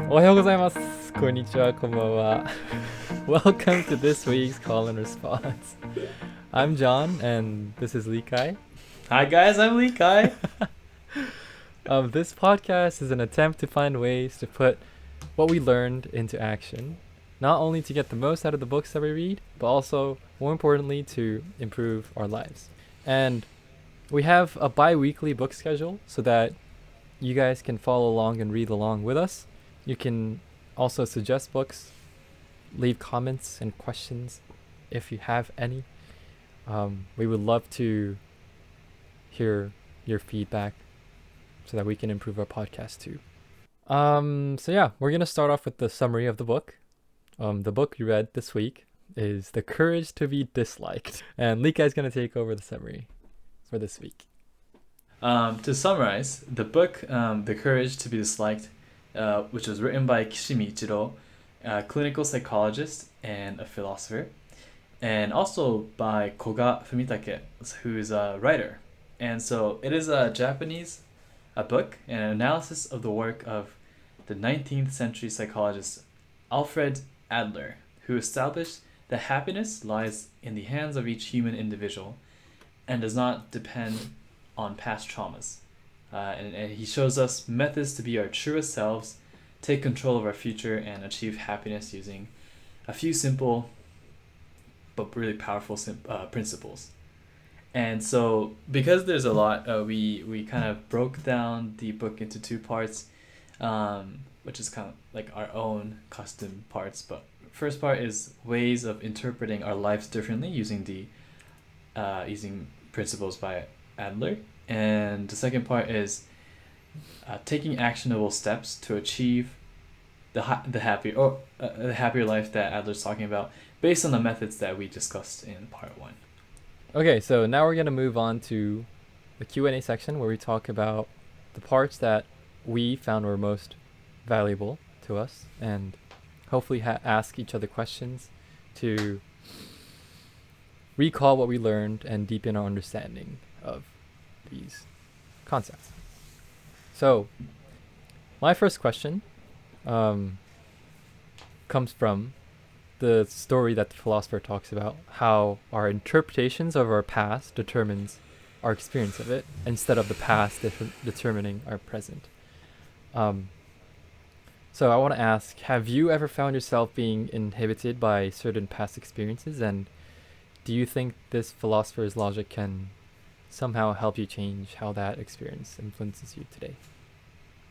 おはようございます。こんにちは、こんばんは。Welcome to this week's call and response. I'm John, and this is Lee Kai. Hi guys, I'm Lee Kai. This podcast is an attempt to find ways to put what we learned into action, not only to get the most out of the books that we read, but also, more importantly, to improve our lives. And we have a bi-weekly book schedule so that you guys can follow along and read along with us. You can also suggest books, leave comments and questions if you have any. We would love to hear your feedback so that we can improve our podcast too. So yeah, we're gonna start off with the summary of the book. The book you read this week is The Courage to Be Disliked, and Lika is gonna take over the summary for this week. To summarize, the book The Courage to Be Disliked, which was written by Kishimi Ichiro, a clinical psychologist and a philosopher, and also by Koga Fumitake, who is a writer. And so it is a Japanese book, an analysis of the work of the 19th century psychologist Alfred Adler, who established that happiness lies in the hands of each human individual and does not depend on past traumas. And he shows us methods to be our truest selves, take control of our future, and achieve happiness using a few simple but really powerful principles. And so because there's a lot, we kind of broke down the book into two parts, which is kind of like our own custom parts. But first part is ways of interpreting our lives differently using using principles by Adler. And the second part is taking actionable steps to achieve the happier life that Adler's talking about based on the methods that we discussed in part 1. Okay, so now we're going to move on to the Q&A section where we talk about the parts that we found were most valuable to us and hopefully ask each other questions to recall what we learned and deepen our understanding of these concepts. So, my first question comes from the story that the philosopher talks about, how our interpretations of our past determines our experience of it instead of the past determining our present. So I want to ask, have you ever found yourself being inhibited by certain past experiences, and do you think this philosopher's logic can somehow help you change how that experience influences you today?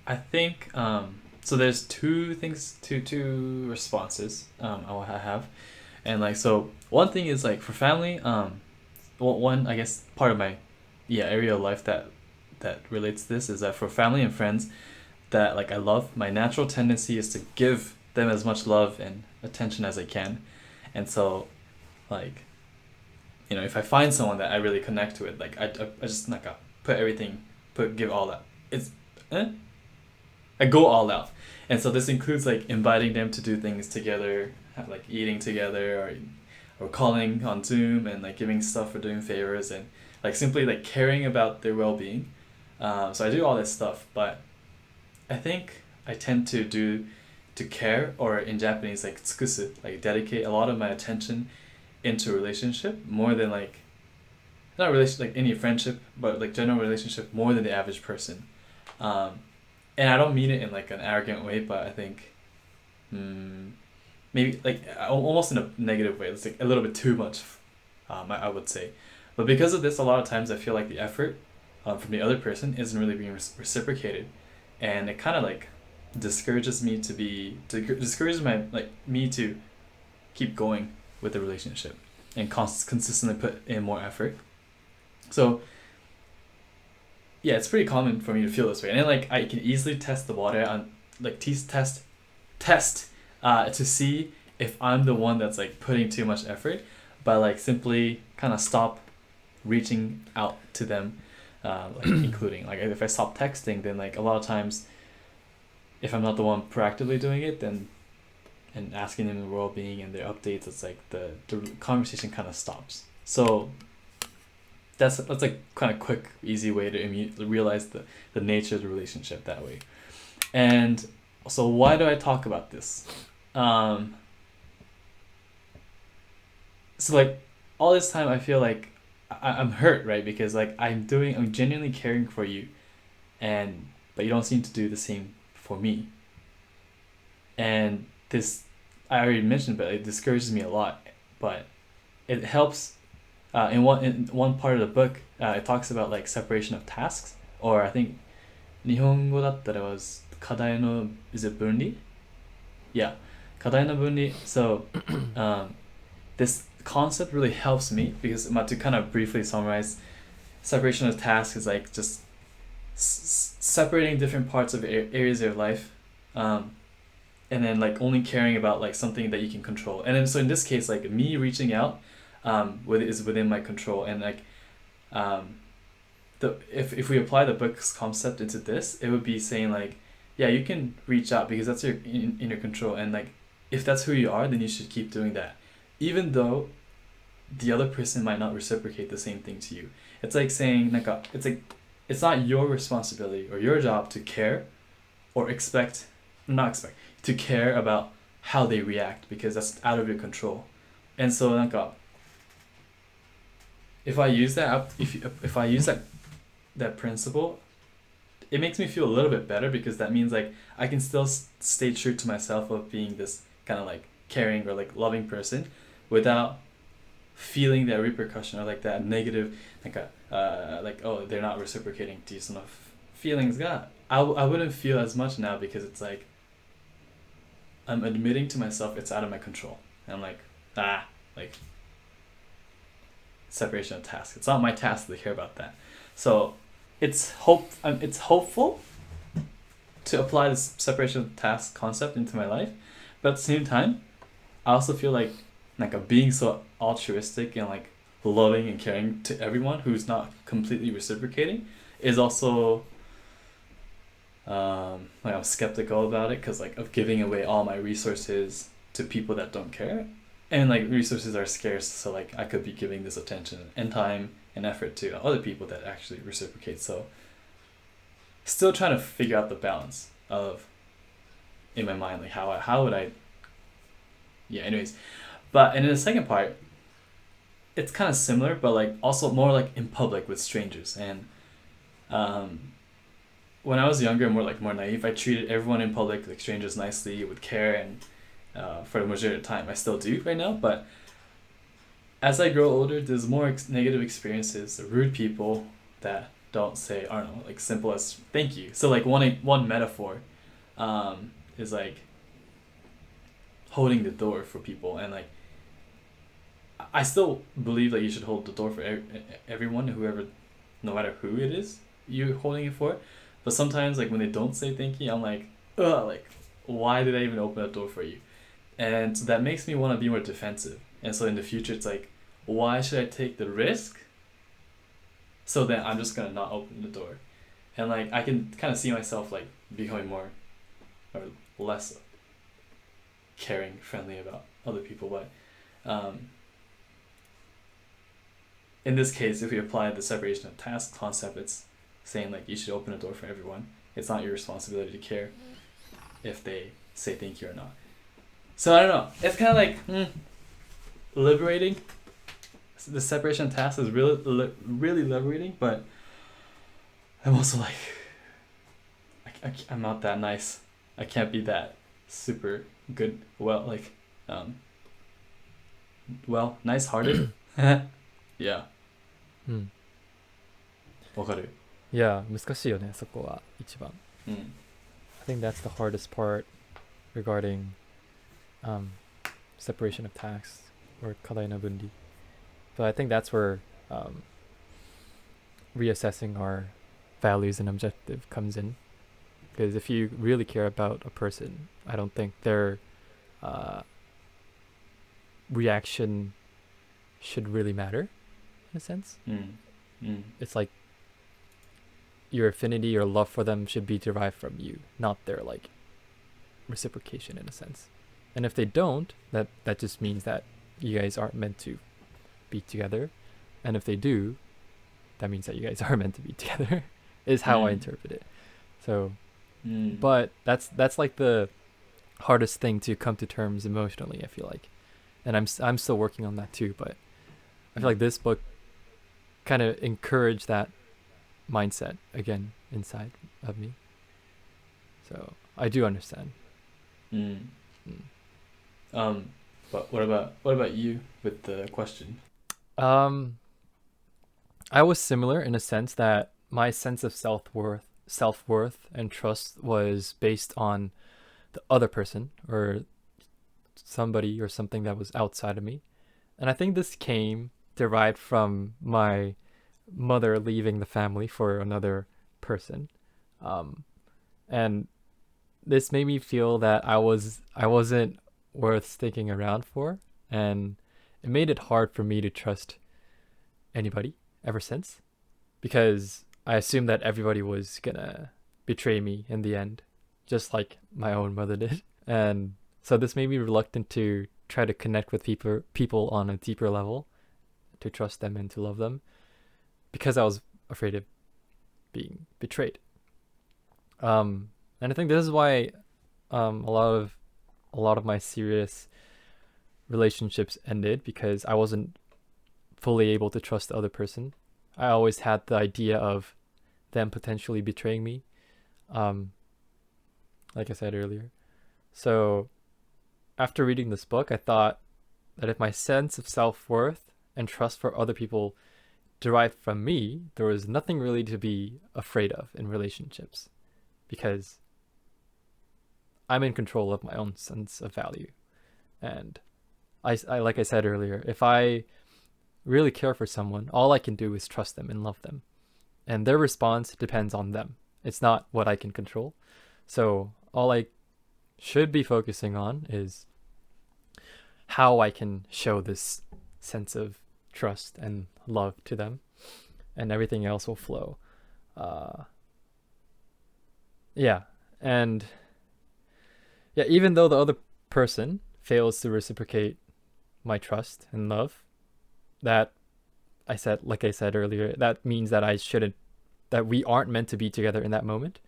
I think so there's two responses I have. And like, so one thing is like for family, one I guess part of my area of life that relates to this is that for family and friends that like I love, my natural tendency is to give them as much love and attention as I can. And so like, you know, if I find someone that I really connect with, like I just like give all that. I go all out. And so this includes like inviting them to do things together, like eating together or calling on Zoom and like giving stuff or doing favors and like simply like caring about their well-being. So I do all this stuff, but I think I tend to care, or in Japanese like tsukusu, like dedicate a lot of my attention into a relationship more than like not relation like any friendship, but like general relationship more than the average person. And I don't mean it in like an arrogant way, but I think maybe like almost in a negative way. It's like a little bit too much, I would say. But because of this, a lot of times I feel like the effort from the other person isn't really being reciprocated, and it kind of like discourages me to keep going with the relationship and consistently put in more effort. So yeah, it's pretty common for me to feel this way, and then like I can easily test the water on like test to see if I'm the one that's like putting too much effort, by like simply kind of stop reaching out to them, like including like if I stop texting, then like a lot of times, if I'm not the one proactively doing it, then and asking them their well-being and their updates, it's like the conversation kind of stops. So that's like kind of quick, easy way to realize the nature of the relationship that way. And So why do I talk about this? So like all this time I feel like I'm hurt, right? Because like I'm genuinely caring for you, and but you don't seem to do the same for me. And this, I already mentioned, but it discourages me a lot. But it helps. In one part of the book, it talks about like separation of tasks, or I think 日本語だったら was 課題の is it 分離? Yeah, 課題の分離. So, this concept really helps me because to kind of briefly summarize, separation of tasks is like just separating different parts of areas of your life, and then like only caring about like something that you can control. And then so in this case, like me reaching out, is within my control. And like, if we apply the book's concept into this, it would be saying like, yeah, you can reach out because that's in your control, and like if that's who you are, then you should keep doing that, even though the other person might not reciprocate the same thing to you. It's like saying like it's not your responsibility or your job to care or not expect to care about how they react, because that's out of your control. And so like, if I use that principle, it makes me feel a little bit better, because that means like I can still stay true to myself of being this kind of like caring or like loving person without feeling that repercussion or like that negative like oh, they're not reciprocating to enough feelings. God, I wouldn't feel as much now, because it's like I'm admitting to myself it's out of my control, and I'm like like separation of tasks. It's not my task to care about that. So it's hopeful to apply this separation of task concept into my life, but at the same time, I also feel like being so altruistic and like loving and caring to everyone who's not completely reciprocating is also like I'm skeptical about it, because like of giving away all my resources to people that don't care, and like resources are scarce, so like I could be giving this attention and time and effort to other people that actually reciprocate. So still trying to figure out the balance of, in my mind, like how would I, yeah, anyways. But and in the second part, it's kind of similar, but like also more like in public with strangers. And when I was younger, more naive, I treated everyone in public, like strangers, nicely with care, and for the majority of the time I still do right now. But as I grow older, there's more negative experiences, rude people that don't say, I don't know, like simple as thank you. So like one metaphor is like holding the door for people, and like I still believe that you should hold the door for everyone, whoever, no matter who it is you're holding it for. But sometimes like when they don't say thank you, I'm like, ugh, like why did I even open a door for you? And so that makes me want to be more defensive. And so in the future, it's like, why should I take the risk? So then I'm just gonna not open the door. And like I can kind of see myself like becoming more or less caring, friendly about other people. But in this case, if we apply the separation of tasks concept, it's saying like you should open a door for everyone. It's not your responsibility to care if they say thank you or not. So I don't know. It's kind of like liberating. The separation of tasks is really liberating, but I'm also like, I'm not that nice. I can't be that super good. Nice-hearted. Yeah. うん。わかる。いや、難しいよね、そこは一番。I think that's the hardest part regarding separation of tasks or 課題の分離. But I think that's where reassessing our values and objective comes in. Because if you really care about a person, I don't think their reaction should really matter, in a sense. It's like your affinity or love for them should be derived from you, not their like reciprocation, in a sense. And if they don't, that just means that you guys aren't meant to be together. And if they do, that means that you guys are meant to be together, is how I interpret it. So Mm. But that's like the hardest thing to come to terms emotionally, I feel like. And I'm still working on that too, but I feel Mm. like this book kind of encouraged that mindset again inside of me. So I do understand. Mm. Mm. But what about you with the question? Um, I was similar in a sense that my sense of self worth, and trust was based on the other person or somebody or something that was outside of me. And I think this came derived from my mother leaving the family for another person. Um, and this made me feel that I wasn't worth sticking around for, and it made it hard for me to trust anybody ever since, because I assumed that everybody was gonna betray me in the end, just like my own mother did. And so this made me reluctant to try to connect with people on a deeper level, to trust them and to love them, because I was afraid of being betrayed. And I think this is why a lot of my serious relationships ended, because I wasn't fully able to trust the other person. I always had the idea of them potentially betraying me, um, like I said earlier. So after reading this book, I thought that if my sense of self worth and trust for other people derived from me, there was nothing really to be afraid of in relationships, because I'm in control of my own sense of value. And I like I said earlier, if I really care for someone, all I can do is trust them and love them. And their response depends on them. It's not what I can control. So all I should be focusing on is how I can show this sense of trust and love to them, and everything else will flow. Uh, yeah. And yeah, even though the other person fails to reciprocate my trust and love, that like I said earlier, that means that I shouldn't, that we aren't meant to be together in that moment.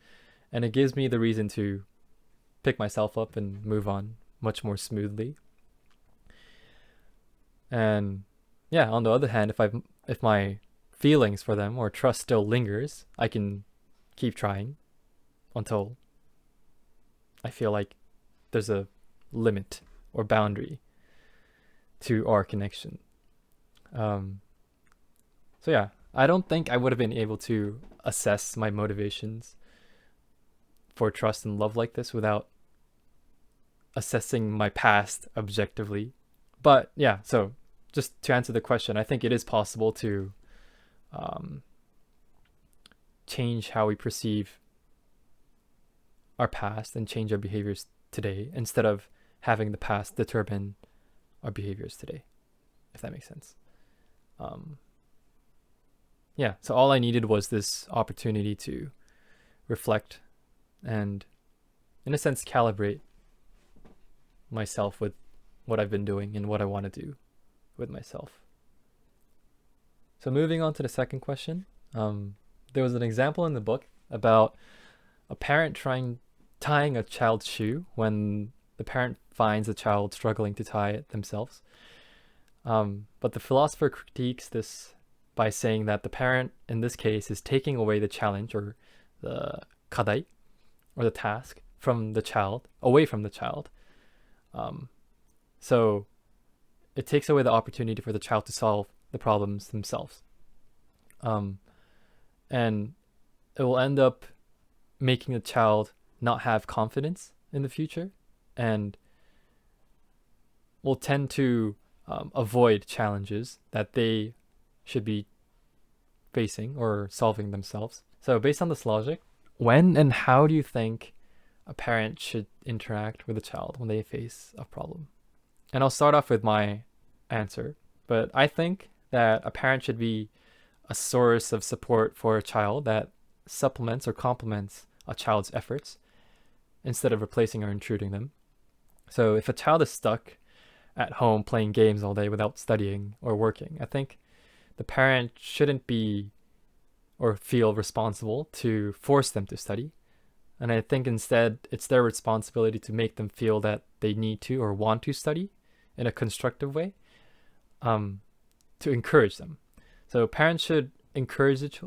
And it gives me the reason to pick myself up and move on much more smoothly. And yeah, on the other hand, if my feelings for them or trust still lingers, I can keep trying until I feel like there's a limit or boundary to our connection. Um, so yeah, I don't think I would have been able to assess my motivations for trust and love like this without assessing my past objectively. But yeah, so just to answer the question, I think it is possible to um, change how we perceive our past and change our behaviors today, instead of having the past determine our behaviors today, if that makes sense. Um, yeah, so all I needed was this opportunity to reflect and, in a sense, calibrate myself with what I've been doing and what I want to do with myself. So moving on to the second question, there was an example in the book about a parent tying a child's shoe when the parent finds the child struggling to tie it themselves. But the philosopher critiques this by saying that the parent in this case is taking away the challenge, or the kadai, or the task, from the child, away from the child. So it takes away the opportunity for the child to solve the problems themselves. And it will end up making the child not have confidence in the future, and will tend to avoid challenges that they should be facing or solving themselves. So, based on this logic, when and how do you think a parent should interact with a child when they face a problem? And I'll start off with my answer, but I think that a parent should be a source of support for a child that supplements or complements a child's efforts, instead of replacing or intruding them. So if a child is stuck at home playing games all day without studying or working, I think the parent shouldn't be or feel responsible to force them to study. And I think instead it's their responsibility to make them feel that they need to or want to study in a constructive way, to encourage them. So parents should encourage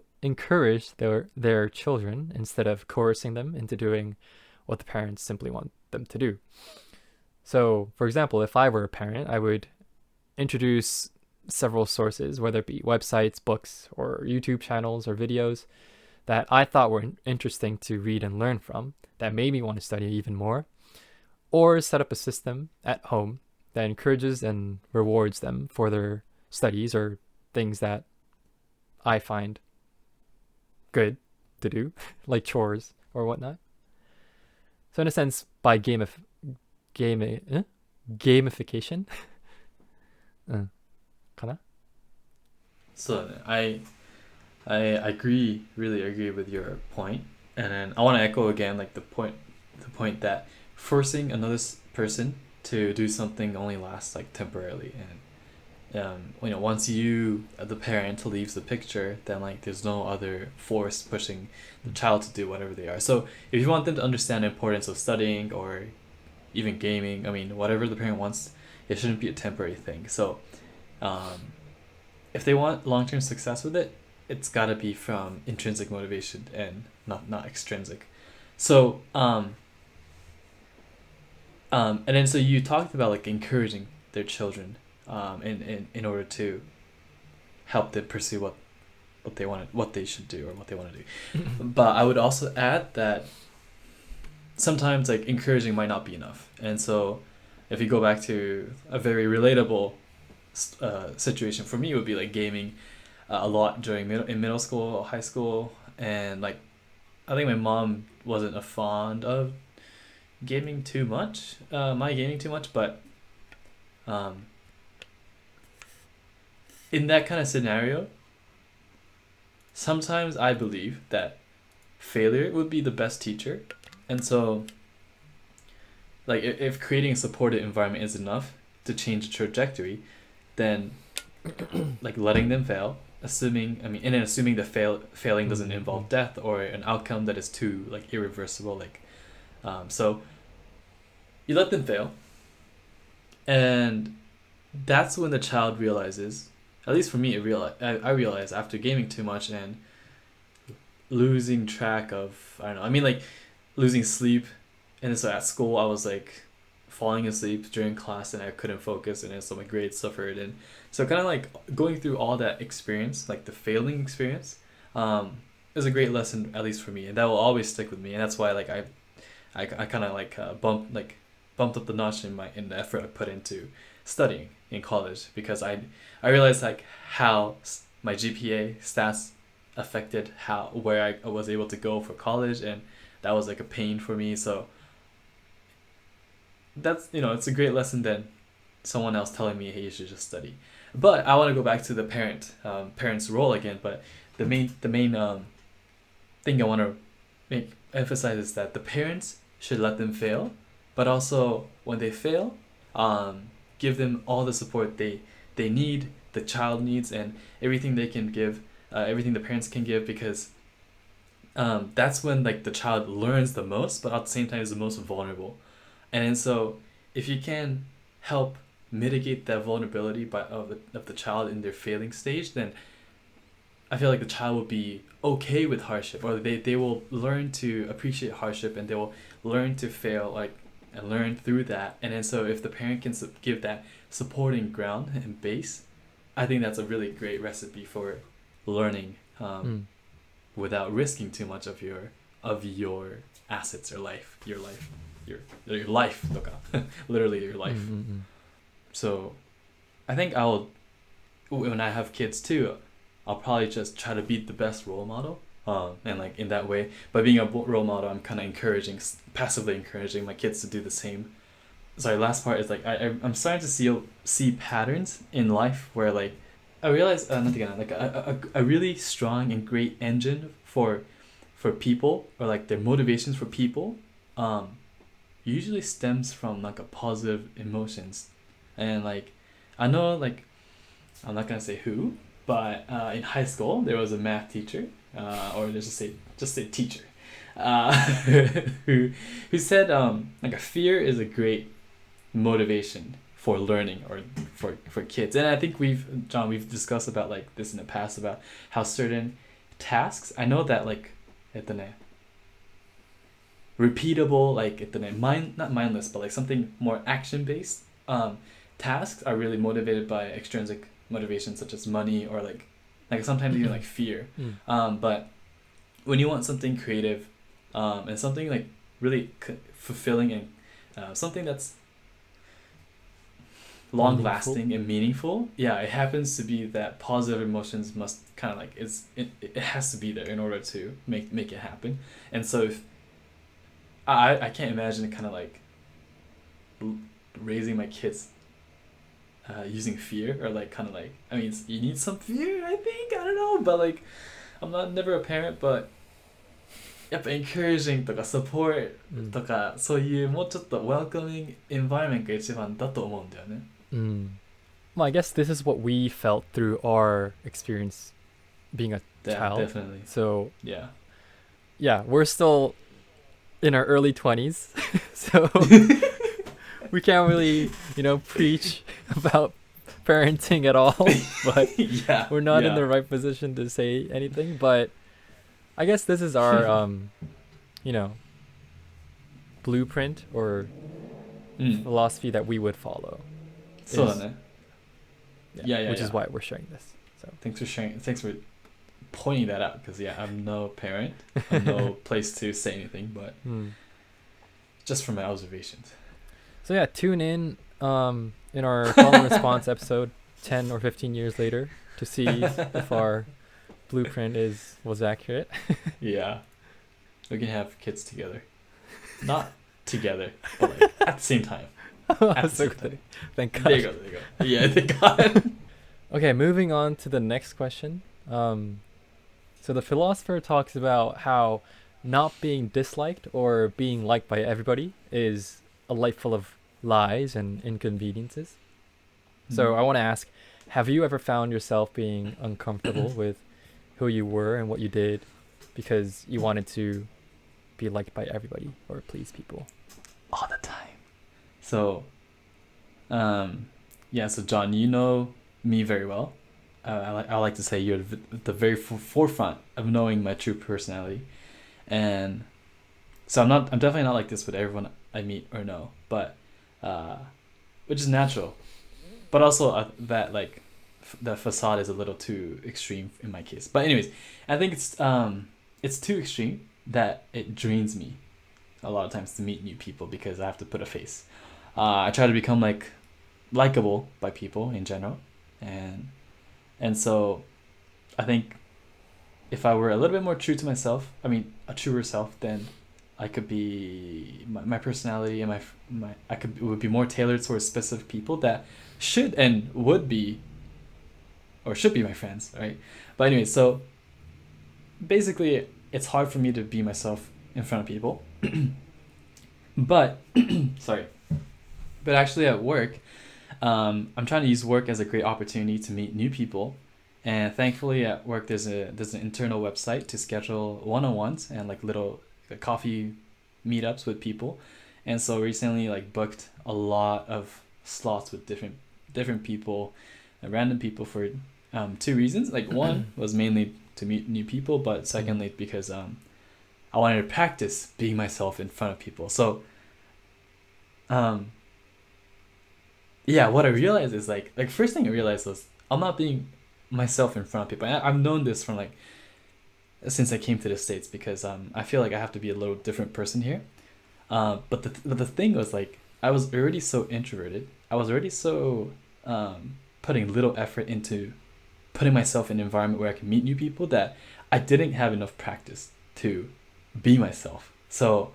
their children instead of coercing them into doing what the parents simply want them to do. So, for example, if I were a parent, I would introduce several sources, whether it be websites, books, or YouTube channels or videos that I thought were interesting to read and learn from, that made me want to study even more, or set up a system at home that encourages and rewards them for their studies or things that I find good to do, like chores or whatnot. So in a sense, by gamification, かな? So I really agree with your point, and then I want to echo again like the point that forcing another person to do something only lasts like temporarily, and once you the parent leaves the picture, then like there's no other force pushing the child to do whatever they are. So if you want them to understand the importance of studying or even gaming, I mean whatever the parent wants, it shouldn't be a temporary thing. So if they want long-term success with it, it's got to be from intrinsic motivation and not extrinsic. So and then so you talked about like encouraging their children in order to help them pursue what they want, what they should do or what they want to do. But I would also add that sometimes like encouraging might not be enough. And so if you go back to a very relatable situation for me, it would be like gaming a lot during middle school or high school, and like I think my mom wasn't a fond of gaming too much, but in that kind of scenario, sometimes I believe that failure would be the best teacher. And so like if creating a supportive environment is enough to change the trajectory, then like letting them fail, assuming the failing doesn't involve death or an outcome that is too like irreversible, like so you let them fail, and that's when the child realizes, at least for me, I realized after gaming too much and losing track of, I don't know, I mean like losing sleep, and so at school I was like falling asleep during class and I couldn't focus, and so my grades suffered. And so kind of like going through all that experience, like the failing experience, is a great lesson, at least for me, and that will always stick with me. And that's why like I kind of like bumped up the notch in the effort I put into studying in college, because I realized like how my GPA stats affected where I was able to go for college, and that was like a pain for me. So that's, it's a great lesson than someone else telling me, hey, you should just study. But I want to go back to the parent's role again. But the main thing I want to emphasize is that the parents should let them fail, but also when they fail, give them all the support they need, the child needs, and everything they can give, everything the parents can give, because that's when like the child learns the most, but at the same time is the most vulnerable. And so if you can help mitigate that vulnerability of the child in their failing stage, then I feel like the child will be okay with hardship, or they will learn to appreciate hardship, and they will learn to fail, like, and learn through that. And then so if the parent can give that supporting ground and base, I think that's a really great recipe for learning without risking too much of your assets or your life, literally your life. So I think when I have kids too, I'll probably just try to be the best role model, and like in that way, by being a role model, I'm kind of passively encouraging my kids to do the same. Sorry, last part is like I'm starting to see patterns in life where like I realize like a really strong and great engine for people, or like their motivations for people, usually stems from like a positive emotions. And like I know, like I'm not gonna say who, but in high school there was a math teacher, or just say teacher, uh, who said like a fear is a great motivation for learning or for kids. And I think we've discussed about like this in the past about how certain tasks, I know that like repeatable, like not mindless, but like something more action based tasks are really motivated by extrinsic motivation such as money or like sometimes even like fear. But when you want something creative and something like really fulfilling and something that's long lasting and meaningful, yeah, it happens to be that positive emotions must kind of like it has to be there in order to make it happen. And so if I can't imagine kind of like raising my kids using fear or like kind of like, I mean you need some fear, I think, I don't know, but like I'm not never a parent, but やっぱ encouraging とか support とか、そういうもうちょっと welcoming environment が一番だと思うんだよね。Well, I guess this is what we felt through our experience being a child. Definitely. So yeah, we're still in our early 20s, so we can't really, preach about parenting at all, but we're not in the right position to say anything. But I guess this is our, blueprint or philosophy that we would follow. Which is why we're sharing this. So thanks for sharing. Thanks for pointing that out, because I'm no parent, I'm no place to say anything, but just from my observations. So tune in our call and response episode 10 or 15 years later to see if our blueprint was accurate. Yeah, we can have kids together, not together, but like at the same time. Thank God. There you go. Yeah, thank God. Okay, moving on to the next question. So the philosopher talks about how not being disliked or being liked by everybody is a life full of lies and inconveniences. So I want to ask, have you ever found yourself being uncomfortable with who you were and what you did because you wanted to be liked by everybody or please people? All the time. So, so John, you know me very well. I like to say you're the very forefront of knowing my true personality, and so I'm definitely not like this with everyone I meet or know, but which is natural, but also that like the facade is a little too extreme in my case. But anyways, I think it's too extreme that it drains me a lot of times to meet new people because I have to put a face. I try to become likable by people in general, and so I think if I were a little bit more true to myself, a truer self, then I could be my personality and it would be more tailored towards specific people that should and would be or should be my friends, right? But anyway, so basically it's hard for me to be myself in front of people. But but actually at work, I'm trying to use work as a great opportunity to meet new people, and thankfully at work there's an internal website to schedule one-on-ones and little coffee meetups with people. And so recently booked a lot of slots with different people, random people, for two reasons. One was mainly to meet new people, but secondly because I wanted to practice being myself in front of people. So what I realized is first thing I realized was I'm not being myself in front of people. And I've known this from since I came to the States, because I feel like I have to be a little different person here. But the thing was I was already so introverted. I was already so putting little effort into putting myself in an environment where I can meet new people that I didn't have enough practice to be myself. So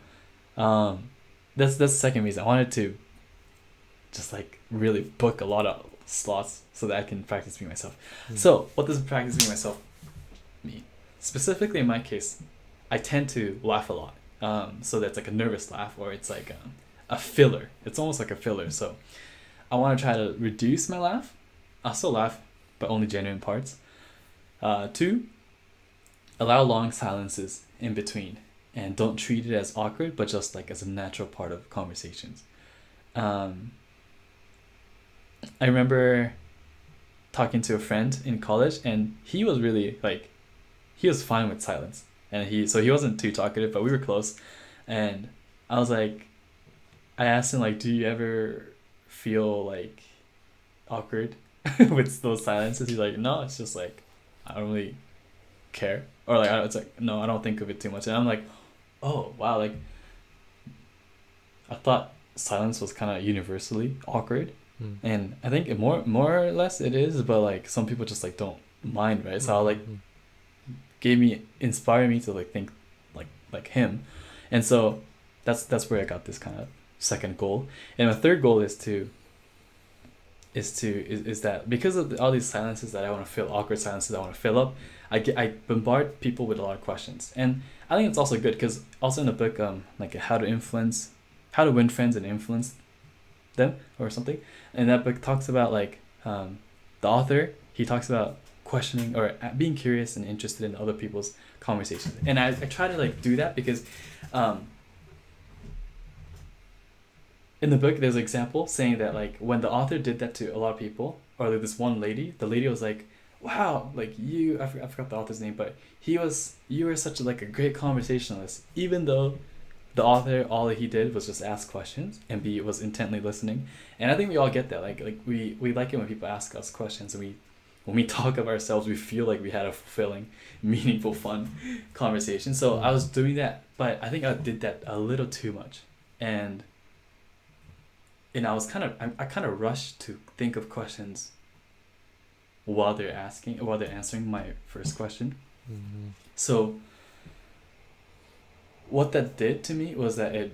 that's the second reason. I wanted to just really book a lot of slots so that I can practice being myself. So what does practice being myself mean? Specifically in my case, I tend to laugh a lot. So that's a nervous laugh, or it's a filler. It's almost like a filler. So I want to try to reduce my laugh. I'll still laugh, but only genuine parts. 2, allow long silences in between and don't treat it as awkward, but just like as a natural part of conversations. I remember talking to a friend in college, and he was really like, he was fine with silence, and he wasn't too talkative, but we were close, and I was like, I asked him like, do you ever feel like awkward with those silences? He's like, no, it's just like I don't really care, or like it's like no, I don't think of it too much, and I'm like, oh wow, like I thought silence was kind of universally awkward, and I think more or less it is, but like some people just like don't mind, right? So like inspired me to like think like him, and so that's where I got this kind of second goal. And my third goal is that because of all these silences that I want to fill, awkward silences I want to fill up, I bombard people with a lot of questions, and I think it's also good because also in the book like how to win friends and influence them or something, and that book talks about like the author, he talks about questioning or being curious and interested in other people's conversations, and I try to like do that because in the book there's an example saying that like when the author did that to a lot of people, or like this one lady, the lady was like, wow, like I forgot the author's name, but you were such like a great conversationalist, even though the author, all he did was just ask questions and was intently listening. And I think we all get that, like we like it when people ask us questions, and when we talk of ourselves, we feel like we had a fulfilling, meaningful, fun conversation. So I was doing that, but I think I did that a little too much, and I was I kind of rushed to think of questions while they're answering my first question. So what that did to me was that it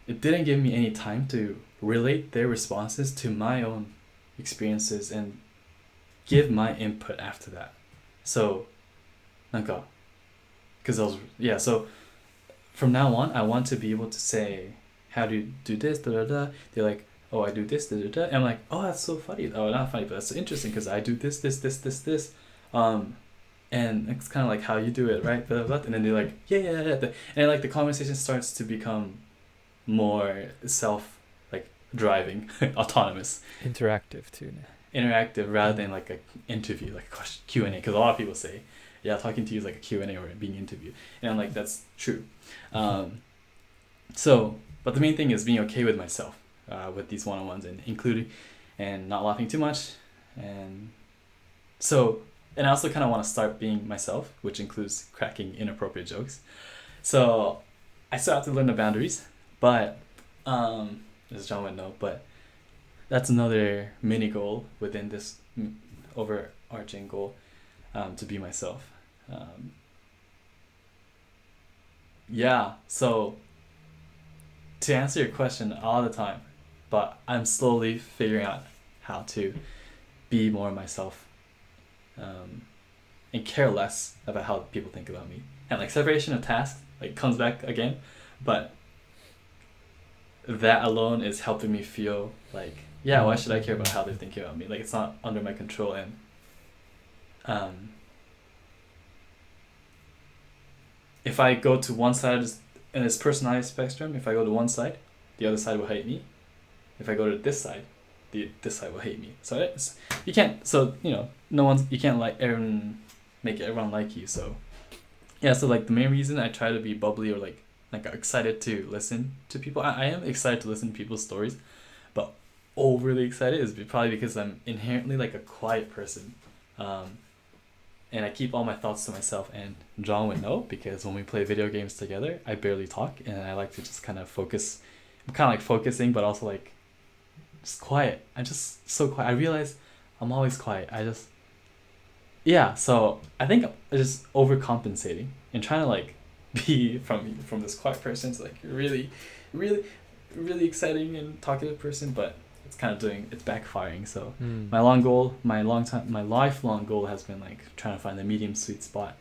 didn't give me any time to relate their responses to my own experiences and give my input after that. So so from now on I want to be able to say, how do you do this, da da da. They're like, oh, I do this, da da da. And I'm like, oh, that's so funny. Oh, not funny, but that's so interesting because I do this. And it's kind of like how you do it, right? Blah, blah, blah. And then they're like, yeah. And like the conversation starts to become more driving, autonomous, interactive too. Interactive rather than like an interview, like a question, Q&A. Because a lot of people say, yeah, talking to you is like a Q&A or being interviewed. And I'm like, that's true. But the main thing is being okay with myself with these one-on-ones, and including and not laughing too much. And I also kind of want to start being myself, which includes cracking inappropriate jokes. So I still have to learn the boundaries, but as John would know, but that's another mini goal within this overarching goal, to be myself. So to answer your question all the time, but I'm slowly figuring out how to be more myself, and care less about how people think about me. And like separation of tasks like comes back again, but that alone is helping me feel like, yeah, why should I care about how they're thinking about me? Like it's not under my control, and if I go to one side in this personality spectrum, if I go to one side, the other side will hate me. If I go to this side, this side will hate me. So you can't. So you can't make everyone like you. So yeah. So like the main reason I try to be bubbly or like excited to listen to people. I am excited to listen to people's stories, but overly excited is probably because I'm inherently like a quiet person. And I keep all my thoughts to myself, and John would know because when we play video games together, I barely talk, and I like to just kind of focus. I'm kind of like focusing, but also like just quiet. I'm just so quiet. I realize I'm always quiet. So I think I'm just overcompensating and trying to like be from this quiet person to like really, really, really exciting and talkative person, but it's backfiring. So my lifelong goal has been like trying to find the medium sweet spot,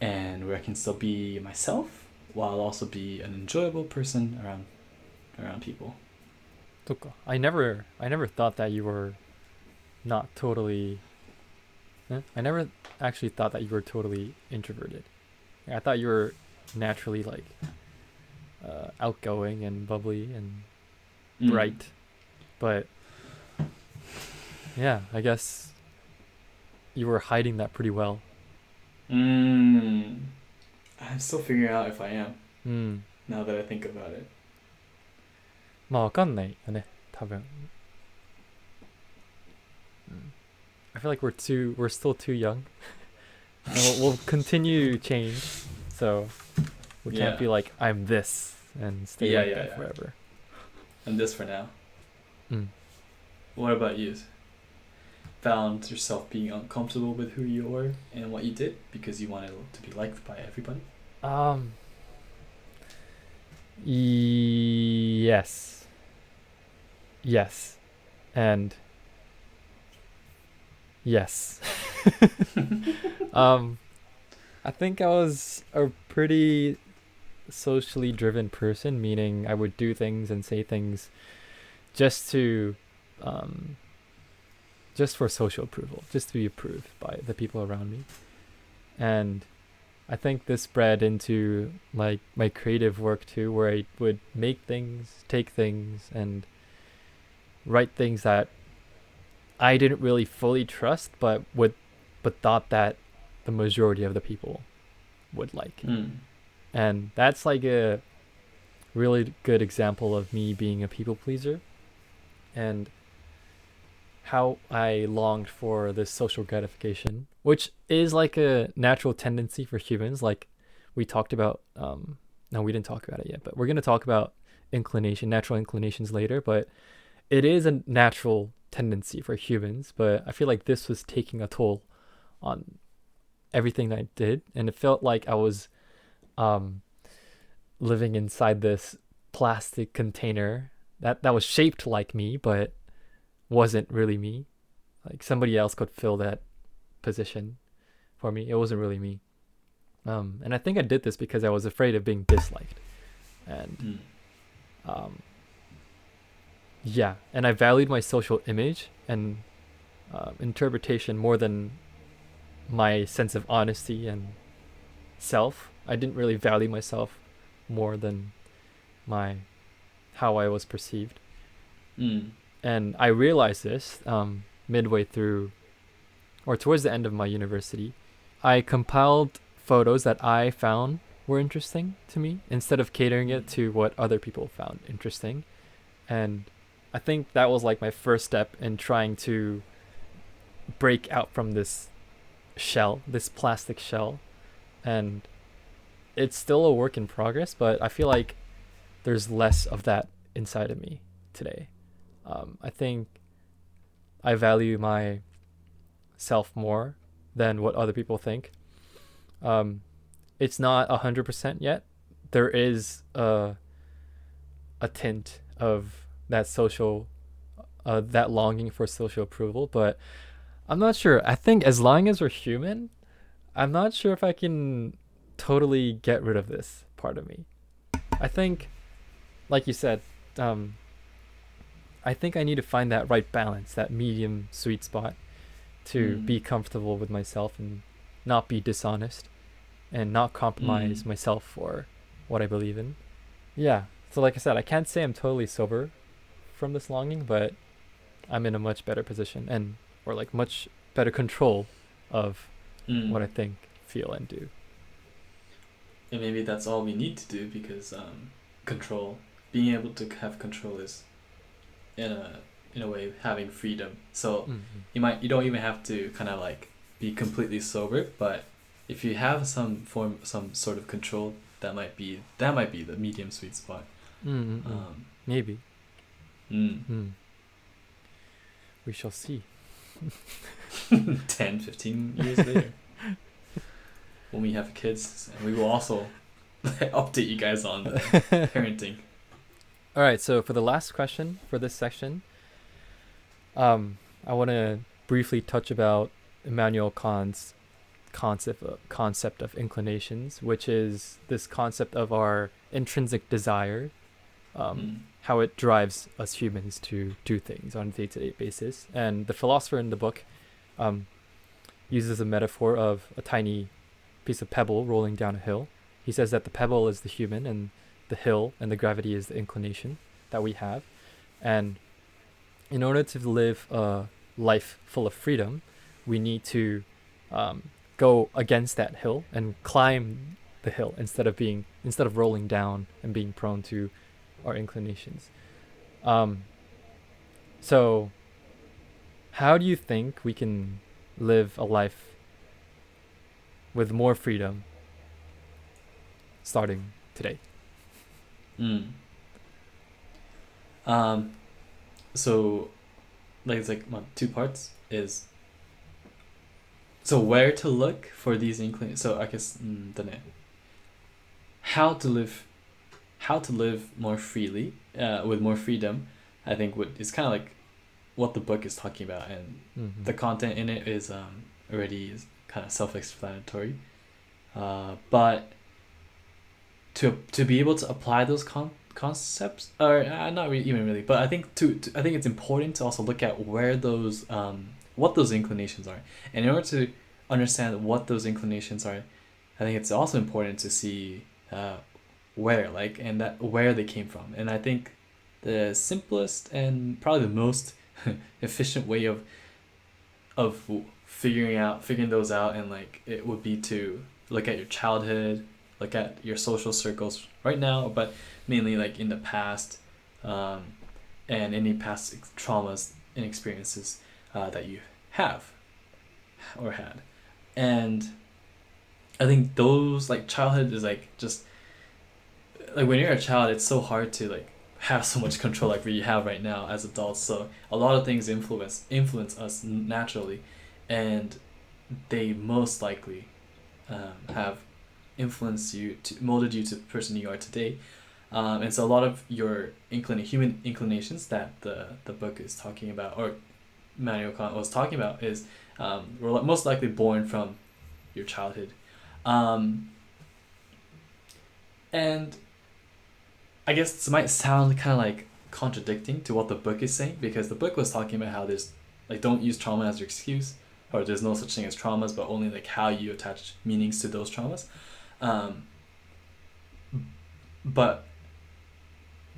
and where I can still be myself while also be an enjoyable person around people. I never thought that you were not totally. I never actually thought that you were totally introverted. I thought you were naturally like outgoing and bubbly and bright, but yeah, I guess you were hiding that pretty well. I'm still figuring out if I am, うん。 now that I think about it. まあわかんないよね、多分。I feel like we're still too young. And we'll continue to change. So we can't be Yeah. like, I'm this and stay Yeah, like yeah, that yeah. forever. And this for now. うん。 What about you? Found yourself being uncomfortable with who you were and what you did because you wanted to be liked by everybody? Yes. Yes. And yes. I think I was a pretty socially driven person, meaning I would do things and say things just to just for social approval, just to be approved by the people around me. And I think this spread into like my creative work too, where I would make things, take things, and write things that I didn't really fully trust, but thought that the majority of the people would like. And that's like a really good example of me being a people pleaser and how I longed for this social gratification, which is like a natural tendency for humans. Like we talked about, no, we didn't talk about it yet, but we're going to talk about natural inclinations later, but it is a natural tendency for humans. But I feel like this was taking a toll on everything that I did. And it felt like I was living inside this plastic container that was shaped like me, but wasn't really me. Like somebody else could fill that position for me. It wasn't really me. And I think I did this because I was afraid of being disliked. And yeah, and I valued my social image and interpretation more than my sense of honesty and self. I didn't really value myself more than how I was perceived. And I realized this midway through, or towards the end of my university. I compiled photos that I found were interesting to me instead of catering it to what other people found interesting. And I think that was like my first step in trying to break out from this shell, this plastic shell. And it's still a work in progress, but I feel like there's less of that inside of me today. I think I value myself more than what other people think. It's not 100% yet. There is a tint of that that longing for social approval, but I'm not sure. I think as long as we're human, I'm not sure if I can totally get rid of this part of me. I think, like you said, I think I need to find that right balance, that medium sweet spot to be comfortable with myself and not be dishonest and not compromise myself for what I believe in. Yeah. So like I said, I can't say I'm totally sober from this longing, but I'm in a much better position or like much better control of what I think, feel, and do. And maybe that's all we need to do because being able to have control is in a way having freedom. So you don't even have to kind of like be completely sober, but if you have some sort of control, that might be the medium sweet spot. Maybe. We shall see. 10-15 years later when we have kids, and we will also update you guys on parenting. All right, so for the last question for this section, I want to briefly touch about Immanuel Kant's concept of inclinations, which is this concept of our intrinsic desire, how it drives us humans to do things on a day-to-day basis. And the philosopher in the book uses a metaphor of a tiny piece of pebble rolling down a hill. he says that the pebble is the human, and the hill and the gravity is the inclination that we have. And in order to live a life full of freedom, we need to go against that hill and climb the hill instead of rolling down and being prone to our inclinations. So how do you think we can live a life with more freedom starting today? So like it's like two parts is so where to look for these inclinations. So I guess how to live more freely, with more freedom. I think what is kind of like what the book is talking about, and the content in it is already kind of self-explanatory. But to be able to apply those concepts, or not really, even really, but I think I think it's important to also look at where those what those inclinations are, and in order to understand what those inclinations are, I think it's also important to see where they came from. And I think the simplest and probably the most efficient way of figuring those out, and like it would be to look at your childhood, look at your social circles right now, but mainly like in the past, and any past traumas and experiences that you have or had. And I think those, like, childhood is like just like when you're a child, it's so hard to like have so much control like we have right now as adults. So a lot of things influence us naturally, and they most likely have influenced you, molded you to the person you are today. And so a lot of your human inclinations that the book is talking about, or Manuel Kant was talking about, is were most likely born from your childhood. And I guess this might sound kind of like contradicting to what the book is saying, because the book was talking about how there's like, don't use trauma as your excuse, or there's no such thing as traumas, but only like how you attach meanings to those traumas. But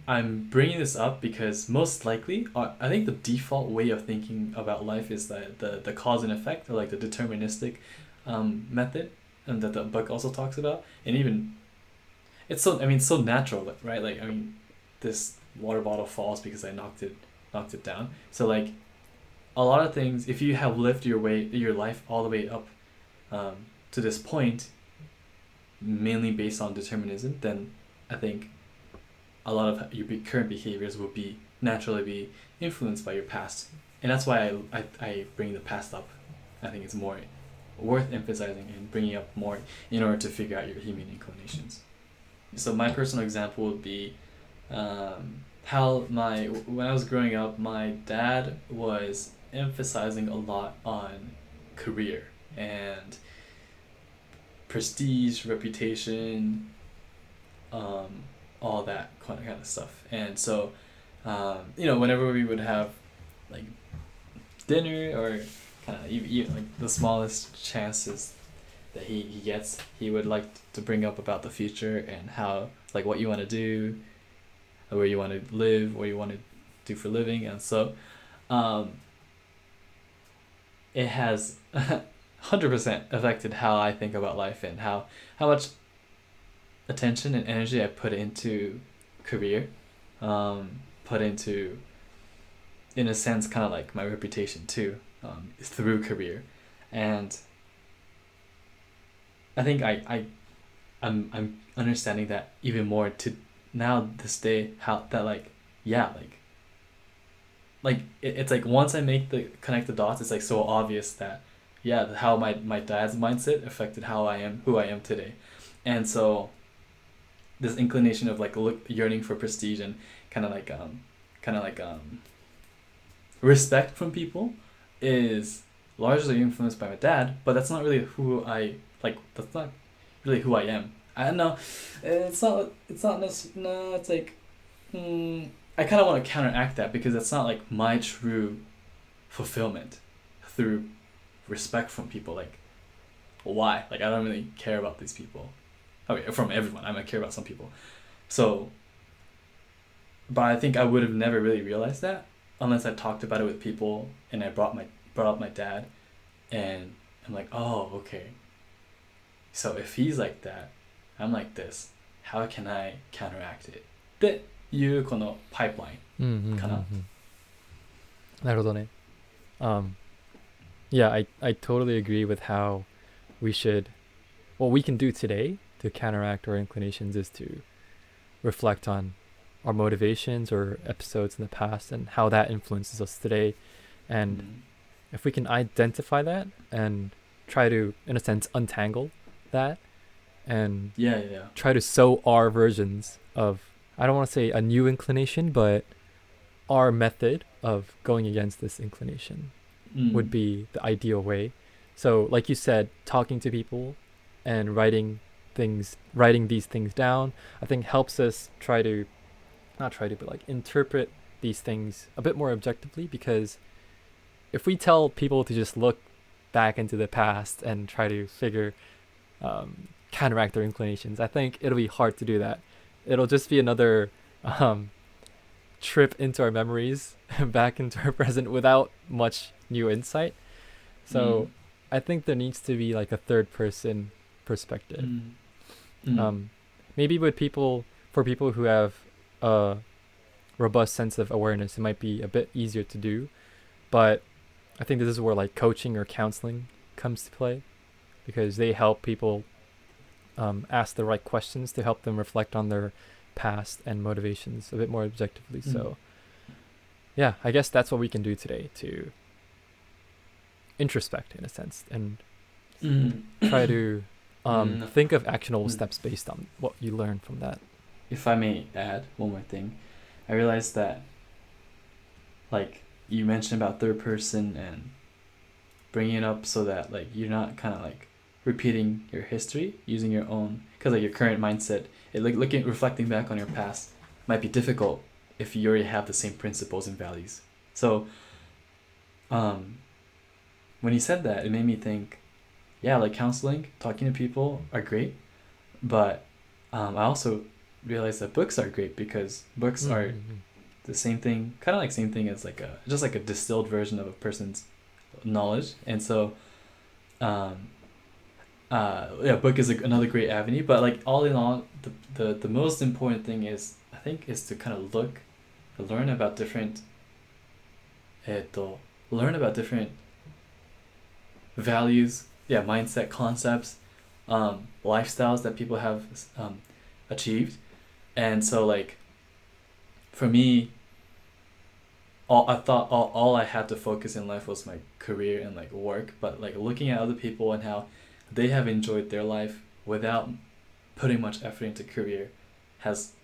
I'm bringing this up because most likely, I think the default way of thinking about life is that the cause and effect, or like the deterministic method, and that the book also talks about. And even it's so natural, right? Like, I mean, this water bottle falls because I knocked it down. So like a lot of things, if you have lived your life all the way up to this point, mainly based on determinism, then I think a lot of your current behaviors will naturally be influenced by your past. And that's why I bring the past up. I think it's more worth emphasizing and bringing up more in order to figure out your human inclinations. So my personal example would be how when I was growing up, my dad was emphasizing a lot on career and prestige, reputation, all that kind of stuff. And so, whenever we would have like dinner, or kind of even like the smallest chances that he gets, he would like to bring up about the future and how, like, what you want to do, where you want to live, what you want to do for living. And so it has 100% affected how I think about life, and how much attention and energy I put into career, put into, in a sense, kind of like my reputation too, through career. And I think I'm understanding that even more to now this day, how that it's like once I connect the dots, it's like so obvious that how my dad's mindset affected who I am today. And so this inclination of like yearning for prestige and kind of like respect from people is largely influenced by my dad, but that's not really who I like. That's not really who I am. I don't know. It's not necessarily. No, it's like, I kind of want to counteract that, because that's not like my true fulfillment through respect from people. Like, why? Like, I don't really care about these people. Okay, from everyone. I might care about some people. So, but I think I would have never really realized that unless I talked about it with people and I brought up my dad, and I'm like, oh, okay. So if he's like that, I'm like this. How can I counteract it? っていうこのパイプラインかな。なるほどね。Yeah, I totally agree with how we should, what we can do today to counteract our inclinations is to reflect on our motivations or episodes in the past and how that influences us today. And if we can identify that and try to, in a sense, untangle that and try to sow our versions of, I don't want to say a new inclination, but our method of going against this inclination would be the ideal way. So like you said, talking to people and writing these things down, I think helps us interpret these things a bit more objectively, because if we tell people to just look back into the past and try to counteract their inclinations, I think it'll be hard to do that. It'll just be another trip into our memories back into our present without much new insight. So I think there needs to be like a third person perspective. Maybe for people who have a robust sense of awareness, it might be a bit easier to do, but I think this is where like coaching or counseling comes to play, because they help people ask the right questions to help them reflect on their past and motivations a bit more objectively. So yeah, I guess that's what we can do today to introspect in a sense and try to think of actionable steps based on what you learned from that. If I may add one more thing, I realized that, like you mentioned about third person and bringing it up so that like you're not kind of like repeating your history using your own, because like your current mindset, it like reflecting back on your past might be difficult if you already have the same principles and values. So when you said that, it made me think, yeah, like counseling, talking to people are great, but I also realized that books are great, because books are the same thing, kind of like same thing as like a distilled version of a person's knowledge. And so book is another great avenue, but like all in all, the most important thing is, I think, is to kind of learn about different values, mindset, concepts, lifestyles that people have achieved. And so like for me, all I had to focus in life was my career and like work, but like looking at other people and how they have enjoyed their life without putting much effort into career has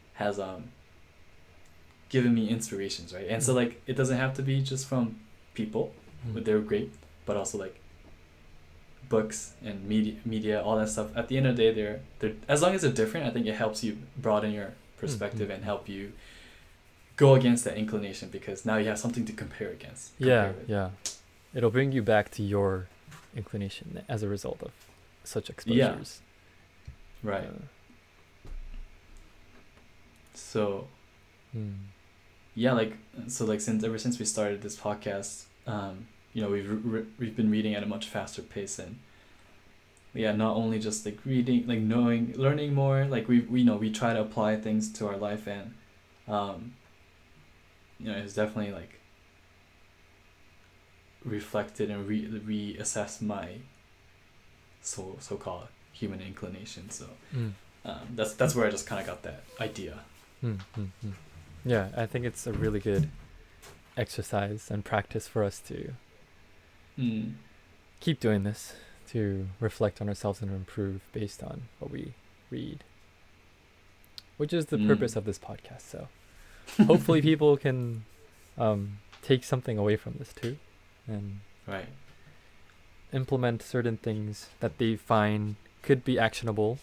given me inspirations, right? And so like it doesn't have to be just from people, but they're great, but also like books and media, all that stuff. At the end of the day, they're as long as they're different, I think it helps you broaden your perspective and help you go against that inclination, because now you have something to compare against. It'll bring you back to your inclination as a result of such exposures. Right. So since ever since we started this podcast, we've been reading at a much faster pace, and not only just like reading, like learning more, like we try to apply things to our life, and it's definitely like reflected and reassessed my so-called human inclination. So that's where I just kind of got that idea. Yeah, I think it's a really good exercise and practice for us to keep doing this, to reflect on ourselves and improve based on what we read, which is the purpose of this podcast. So hopefully people can take something away from this too, and implement certain things that they find could be actionable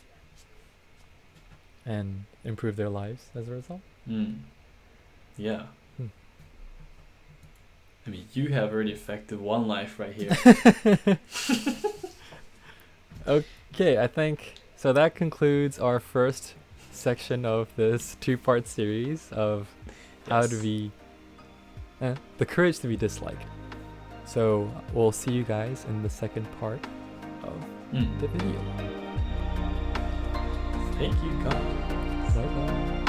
and improve their lives as a result. I mean, you have already affected one life right here. Okay, I think So that concludes our first section of this 2-part series of how to Yes. be the courage to be disliked. So we'll see you guys in the second part of the video. Thank you, God. Bye bye.